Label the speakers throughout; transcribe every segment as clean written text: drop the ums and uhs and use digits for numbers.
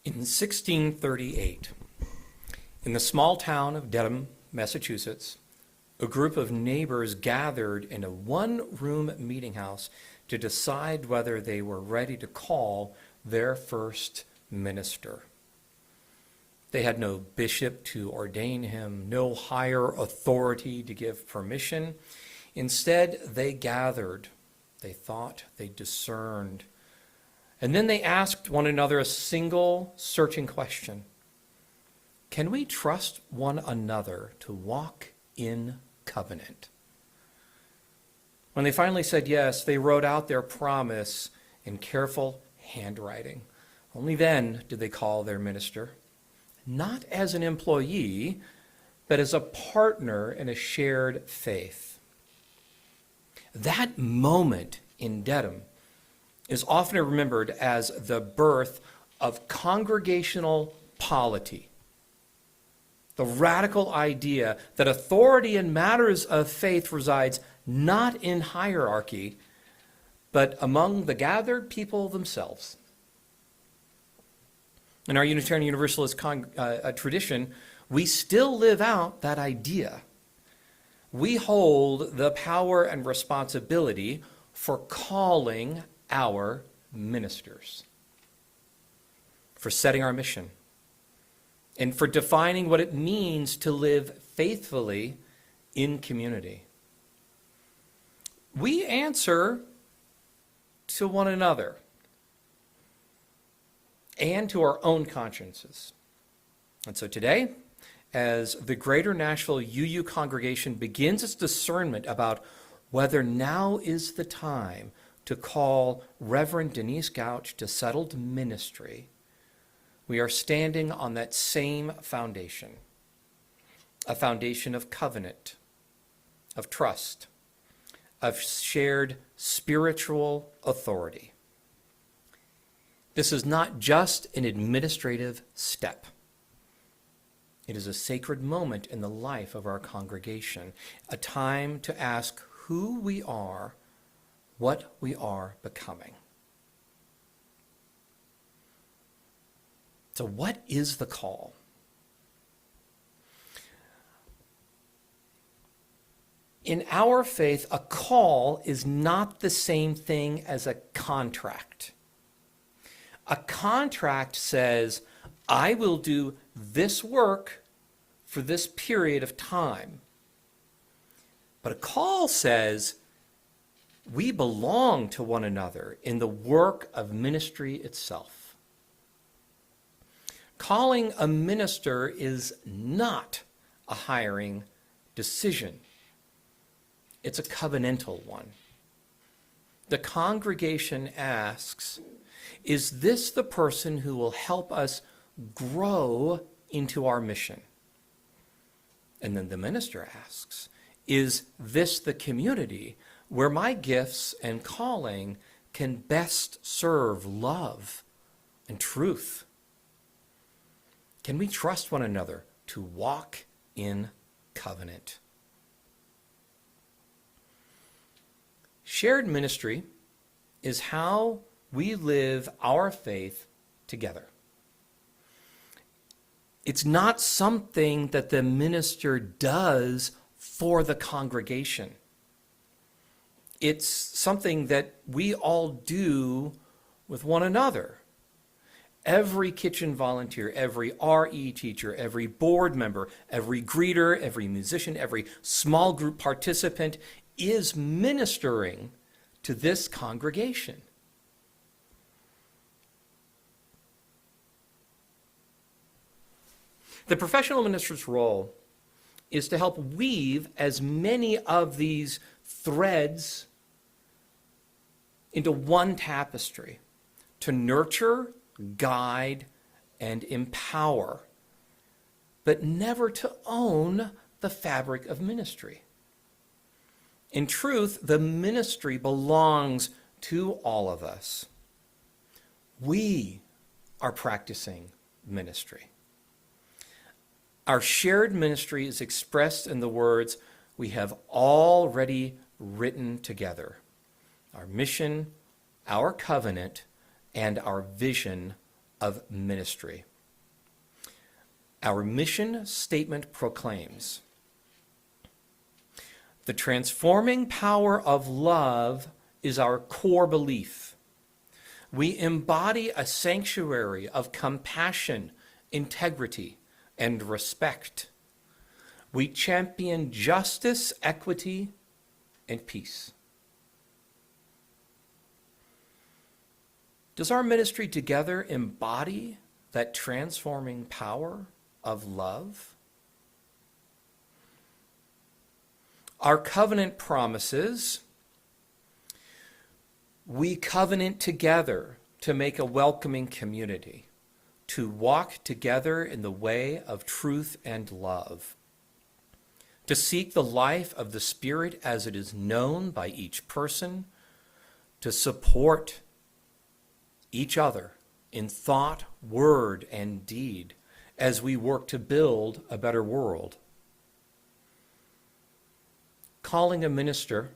Speaker 1: In 1638, in the small town of Dedham, Massachusetts, a group of neighbors gathered in a one-room meeting house to decide whether they were ready to call their first minister. They had no bishop to ordain him, no higher authority to give permission. Instead, they gathered, they thought, they discerned, and then they asked one another a single searching question. Can we trust one another to walk in covenant? When they finally said yes, they wrote out their promise in careful handwriting. Only then did they call their minister, not as an employee, but as a partner in a shared faith. That moment in Dedham is often remembered as the birth of congregational polity, the radical idea that authority in matters of faith resides not in hierarchy, but among the gathered people themselves. In our Unitarian Universalist tradition, we still live out that idea. We hold the power and responsibility for calling our ministers, for setting our mission, and for defining what it means to live faithfully in community. We answer to one another and to our own consciences. And so today, as the Greater Nashville UU Congregation begins its discernment about whether now is the time to call Reverend Denise Gyauch to settled ministry, we are standing on that same foundation, a foundation of covenant, of trust, of shared spiritual authority. This is not just an administrative step. It is a sacred moment in the life of our congregation, a time to ask who we are, what we are becoming. So what is the call? In our faith, a call is not the same thing as a contract. A contract says, I will do this work for this period of time. But a call says, we belong to one another in the work of ministry itself. Calling a minister is not a hiring decision. It's a covenantal one. The congregation asks, is this the person who will help us grow into our mission? And then the minister asks, is this the community where my gifts and calling can best serve love and truth? Can we trust one another to walk in covenant? Shared ministry is how we live our faith together. It's not something that the minister does for the congregation. It's something that we all do with one another. Every kitchen volunteer, every RE teacher, every board member, every greeter, every musician, every small group participant is ministering to this congregation. The professional minister's role is to help weave as many of these threads into one tapestry, to nurture, guide, and empower, but never to own the fabric of ministry. In truth, the ministry belongs to all of us. We are practicing ministry. Our shared ministry is expressed in the words we have already written together: our mission, our covenant, and our vision of ministry. Our mission statement proclaims, "The transforming power of love is our core belief. We embody a sanctuary of compassion, integrity, and respect. We champion justice, equity, and peace." Does our ministry together embody that transforming power of love? Our covenant promises, we covenant together to make a welcoming community, to walk together in the way of truth and love, to seek the life of the Spirit as it is known by each person, to support each other in thought, word, and deed as we work to build a better world. Calling a minister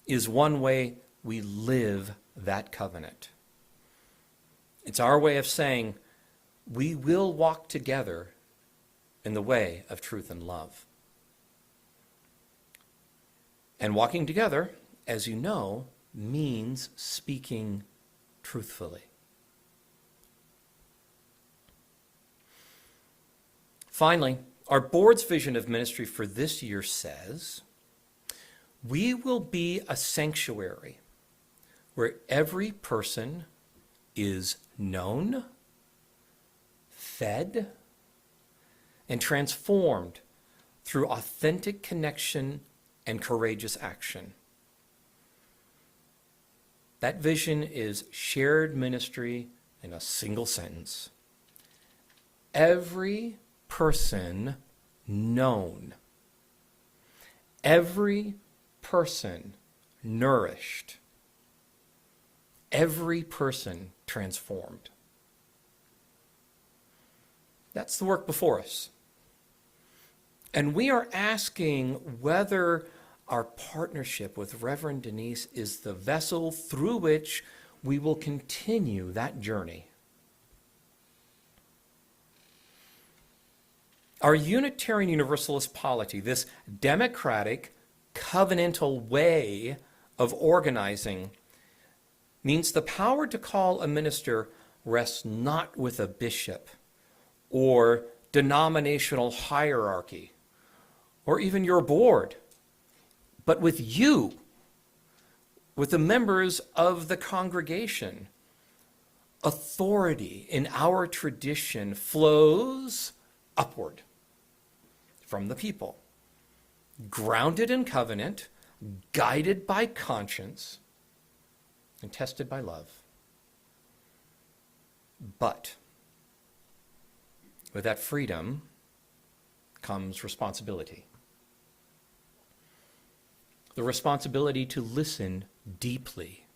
Speaker 1: is one way we live that covenant. It's our way of saying we will walk together in the way of truth and love. And walking together, as you know, means speaking truthfully. Finally, our board's vision of ministry for this year says, we will be a sanctuary where every person is known, fed, and transformed through authentic connection and courageous action. That vision is shared ministry in a single sentence. Every person known. Every person nourished. Every person transformed. That's the work before us. And we are asking whether our partnership with Reverend Denise is the vessel through which we will continue that journey. Our Unitarian Universalist polity, this democratic, covenantal way of organizing, means the power to call a minister rests not with a bishop or denominational hierarchy or even your board, but with you, with the members of the congregation. Authority in our tradition flows upward from the people, grounded in covenant, guided by conscience, and tested by love. But with that freedom comes responsibility. The responsibility to listen deeply,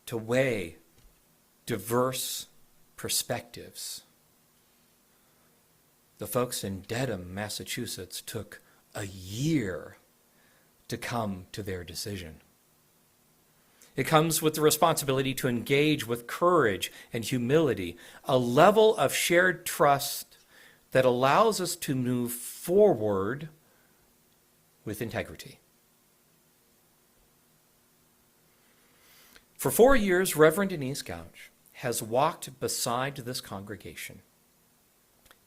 Speaker 1: to weigh diverse perspectives. The folks in Dedham, Massachusetts, took a year to come to their decision. It comes with the responsibility to engage with courage and humility, a level of shared trust that allows us to move forward with integrity. For 4 years, Reverend Denise Gyauch has walked beside this congregation,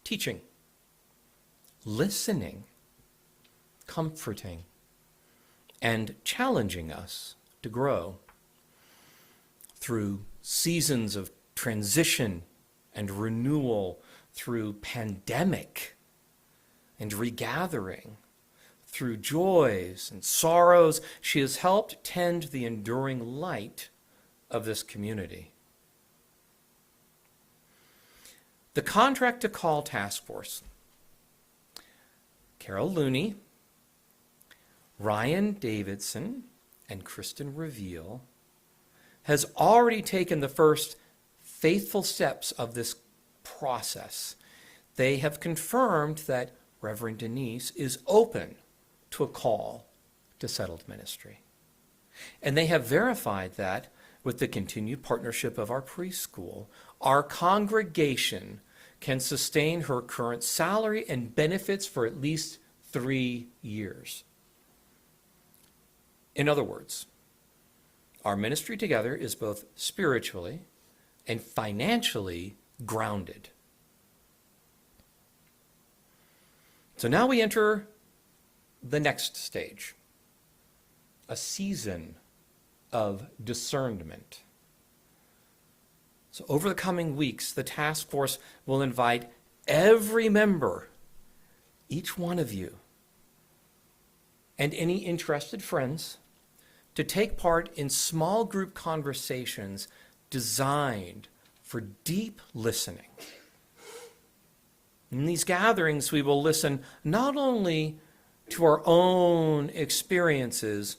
Speaker 1: teaching, listening, comforting, and challenging us to grow through seasons of transition and renewal, through pandemic and regathering, through joys and sorrows. She has helped tend the enduring light of this community. The Contract to Call Task Force, Carol Looney, Ryan Davidson, and Kristen Reveal, has already taken the first faithful steps of this process. They have confirmed that Reverend Denise is open to a call to settled ministry. And they have verified that with the continued partnership of our preschool, our congregation can sustain her current salary and benefits for at least 3 years. In other words, our ministry together is both spiritually and financially grounded. So now we enter the next stage, a season of discernment. So over the coming weeks, the task force will invite every member, each one of you, and any interested friends to take part in small group conversations designed for deep listening. In these gatherings, we will listen not only to our own experiences,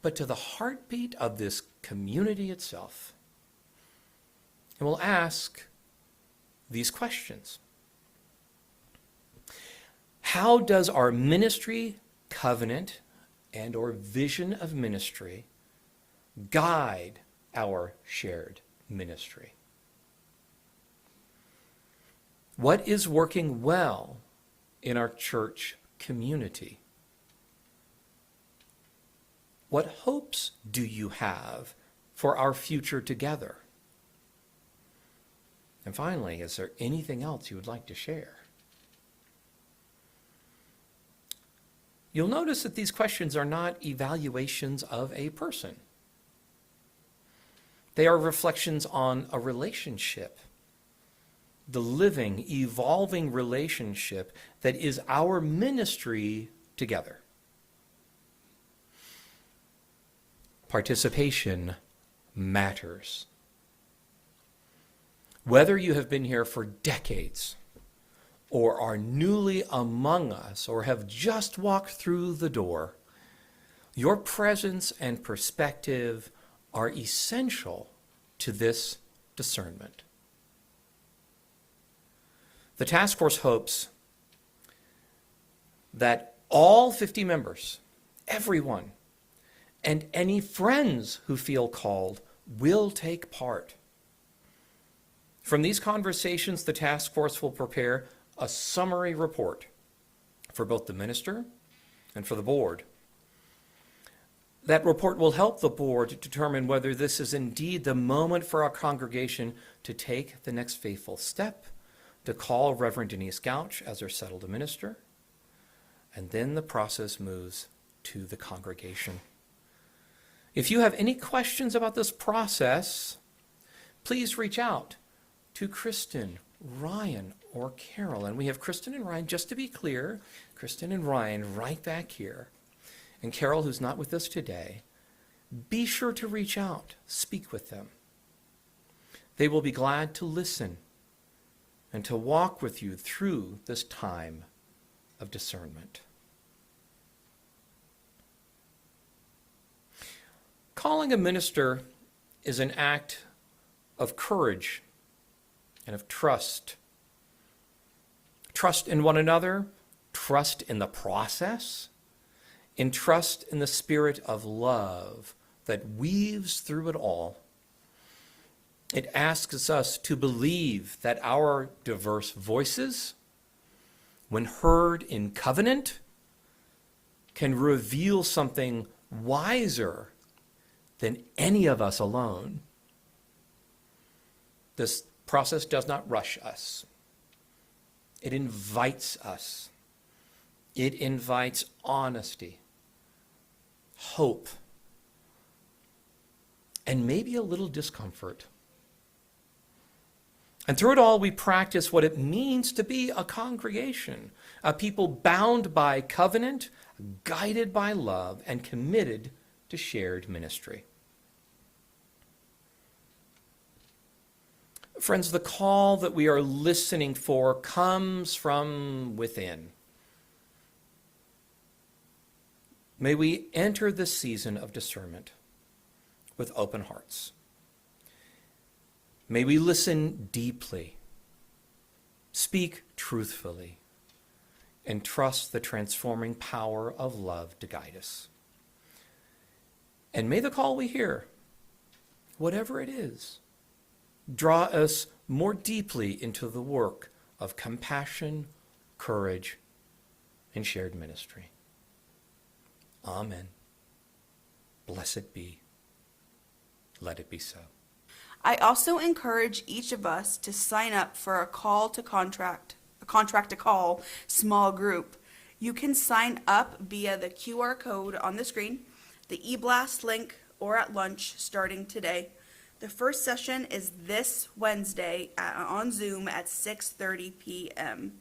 Speaker 1: but to the heartbeat of this community itself. And we'll ask these questions. How does our ministry covenant and or vision of ministry guide our shared ministry? What is working well in our church community? What hopes do you have for our future together? And finally, is there anything else you would like to share? You'll notice that these questions are not evaluations of a person. They are reflections on a relationship, the living, evolving relationship that is our ministry together. Participation matters. Whether you have been here for decades or are newly among us or have just walked through the door, your presence and perspective are essential to this discernment. The task force hopes that all 50 members, everyone, and any friends who feel called will take part. From these conversations, the task force will prepare a summary report for both the minister and for the board. That report will help the board determine whether this is indeed the moment for our congregation to take the next faithful step, to call Reverend Denise Gyauch as our settled minister, and then the process moves to the congregation. If you have any questions about this process, please reach out to Kristen, Ryan, or Carol. And we have Kristen and Ryan, just to be clear, Kristen and Ryan right back here. And Carol, who's not with us today, be sure to reach out, speak with them. They will be glad to listen and to walk with you through this time of discernment. Calling a minister is an act of courage and of trust. Trust in one another, trust in the process, and trust in the spirit of love that weaves through it all. It asks us to believe that our diverse voices, when heard in covenant, can reveal something wiser than any of us alone. This process does not rush us. It invites us. It invites honesty, hope, and maybe a little discomfort. And through it all, we practice what it means to be a congregation, a people bound by covenant, guided by love, and committed to shared ministry. Friends, the call that we are listening for comes from within. May we enter this season of discernment with open hearts. May we listen deeply, speak truthfully, and trust the transforming power of love to guide us. And may the call we hear whatever it is, draw us more deeply into the work of compassion, courage, and shared ministry. Amen. Blessed be. Let it be so.
Speaker 2: I also encourage each of us to sign up for a contract to call small group. You can sign up via the QR code on the screen, the eBlast link, or at lunch starting today. The first session is this Wednesday on Zoom at 6:30 p.m.